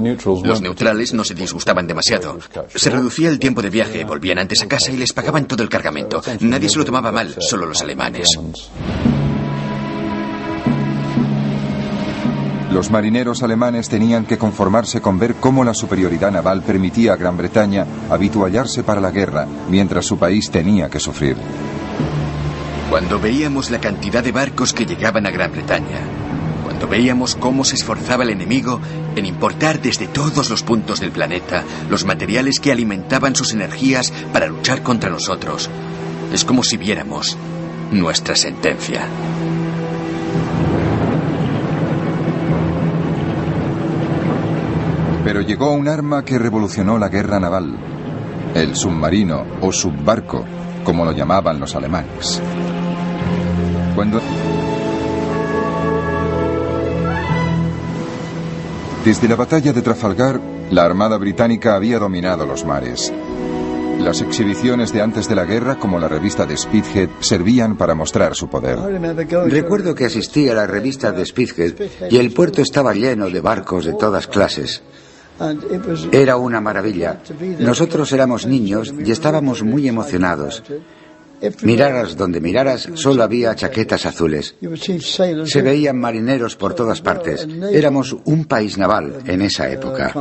Los neutrales no se disgustaban demasiado. Se reducía el tiempo de viaje, volvían antes a casa y les pagaban todo el cargamento. Nadie se lo tomaba mal, solo los alemanes. Los marineros alemanes tenían que conformarse con ver cómo la superioridad naval permitía a Gran Bretaña habituallarse para la guerra, mientras su país tenía que sufrir. Cuando veíamos la cantidad de barcos que llegaban a Gran Bretaña, cuando veíamos cómo se esforzaba el enemigo en importar desde todos los puntos del planeta los materiales que alimentaban sus energías para luchar contra nosotros, es como si viéramos nuestra sentencia. Pero llegó un arma que revolucionó la guerra naval: el submarino o subbarco, como lo llamaban los alemanes. Desde la batalla de Trafalgar, la Armada británica había dominado los mares. Las exhibiciones de antes de la guerra, como la revista de Spithead, servían para mostrar su poder. Recuerdo que asistí a la revista de Spithead y el puerto estaba lleno de barcos de todas clases. Era una maravilla. Nosotros éramos niños y estábamos muy emocionados. Miraras donde miraras, solo había chaquetas azules. Se veían marineros por todas partes. Éramos un país naval en esa época.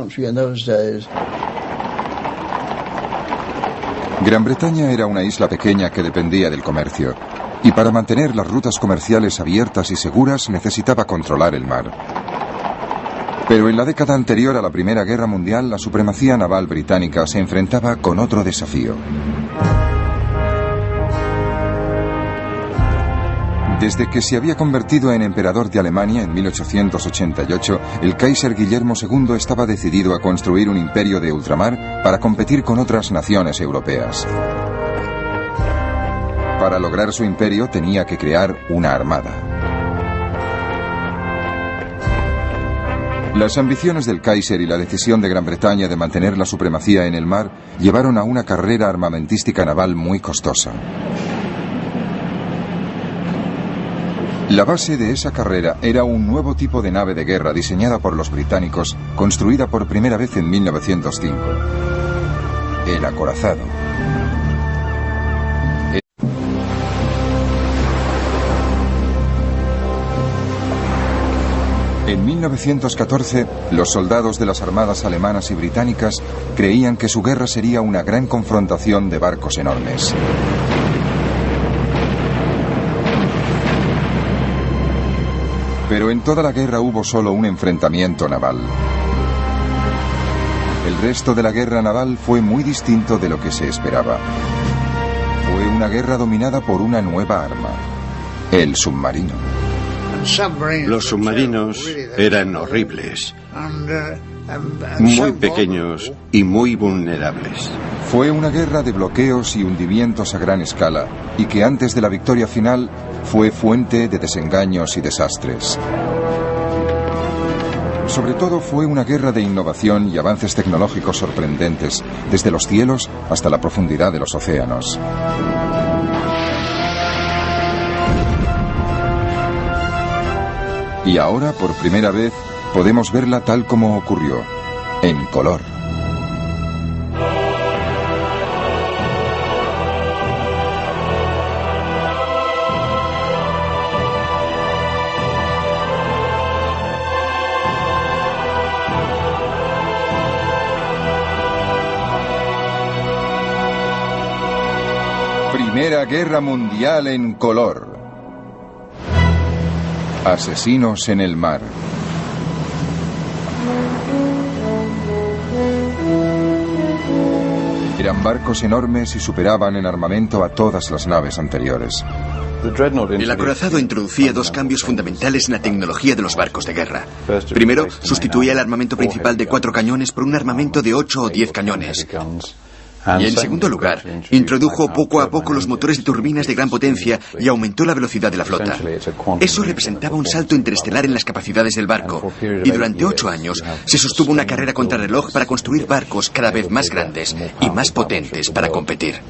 Gran Bretaña era una isla pequeña que dependía del comercio, y para mantener las rutas comerciales abiertas y seguras necesitaba controlar el mar. Pero en la década anterior a la Primera Guerra Mundial, la supremacía naval británica se enfrentaba con otro desafío. Desde que se había convertido en emperador de Alemania en 1888, el Kaiser Guillermo II estaba decidido a construir un imperio de ultramar para competir con otras naciones europeas. Para lograr su imperio tenía que crear una armada. Las ambiciones del Kaiser y la decisión de Gran Bretaña de mantener la supremacía en el mar llevaron a una carrera armamentística naval muy costosa. La base de esa carrera era un nuevo tipo de nave de guerra diseñada por los británicos, construida por primera vez en 1905. El acorazado. En 1914, los soldados de las armadas alemanas y británicas creían que su guerra sería una gran confrontación de barcos enormes. Pero en toda la guerra hubo solo un enfrentamiento naval. El resto de la guerra naval fue muy distinto de lo que se esperaba. Fue una guerra dominada por una nueva arma: el submarino. Los submarinos eran horribles, muy pequeños y muy vulnerables. Fue una guerra de bloqueos y hundimientos a gran escala, y que antes de la victoria final fue fuente de desengaños y desastres. Sobre todo fue una guerra de innovación y avances tecnológicos sorprendentes, desde los cielos hasta la profundidad de los océanos. Y ahora, por primera vez, podemos verla tal como ocurrió, en color. Primera Guerra Mundial en color. Asesinos en el mar. Eran barcos enormes y superaban en armamento a todas las naves anteriores. El acorazado introducía dos cambios fundamentales en la tecnología de los barcos de guerra. Primero, sustituía el armamento principal de 4 cañones por un armamento de 8 o 10 cañones. Y en segundo lugar, introdujo poco a poco los motores de turbinas de gran potencia y aumentó la velocidad de la flota. Eso representaba un salto interestelar en las capacidades del barco, y durante 8 años se sostuvo una carrera contrarreloj para construir barcos cada vez más grandes y más potentes para competir.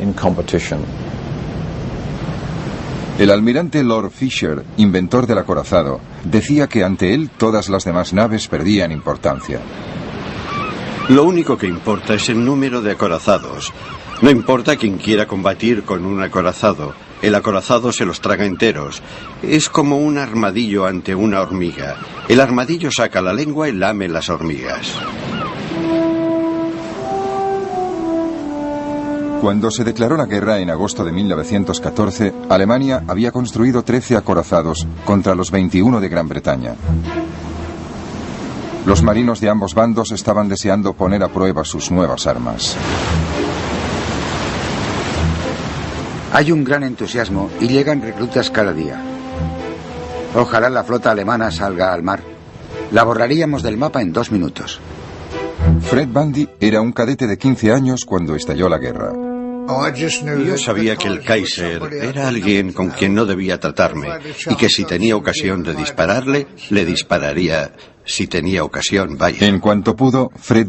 El almirante Lord Fisher, inventor del acorazado, decía que ante él todas las demás naves perdían importancia. Lo único que importa es el número de acorazados. No importa quién quiera combatir con un acorazado. El acorazado se los traga enteros. Es como un armadillo ante una hormiga. El armadillo saca la lengua y lame las hormigas. Cuando se declaró la guerra en agosto de 1914, Alemania había construido 13 acorazados contra los 21 de Gran Bretaña. Los marinos de ambos bandos estaban deseando poner a prueba sus nuevas armas. Hay un gran entusiasmo y llegan reclutas cada día. Ojalá la flota alemana salga al mar. La borraríamos del mapa en 2 minutos. Fred Bundy era un cadete de 15 años cuando estalló la guerra. Yo sabía que el Kaiser era alguien con quien no debía tratarme y que si tenía ocasión de dispararle, le dispararía. Si tenía ocasión, vaya. En cuanto pudo, Fred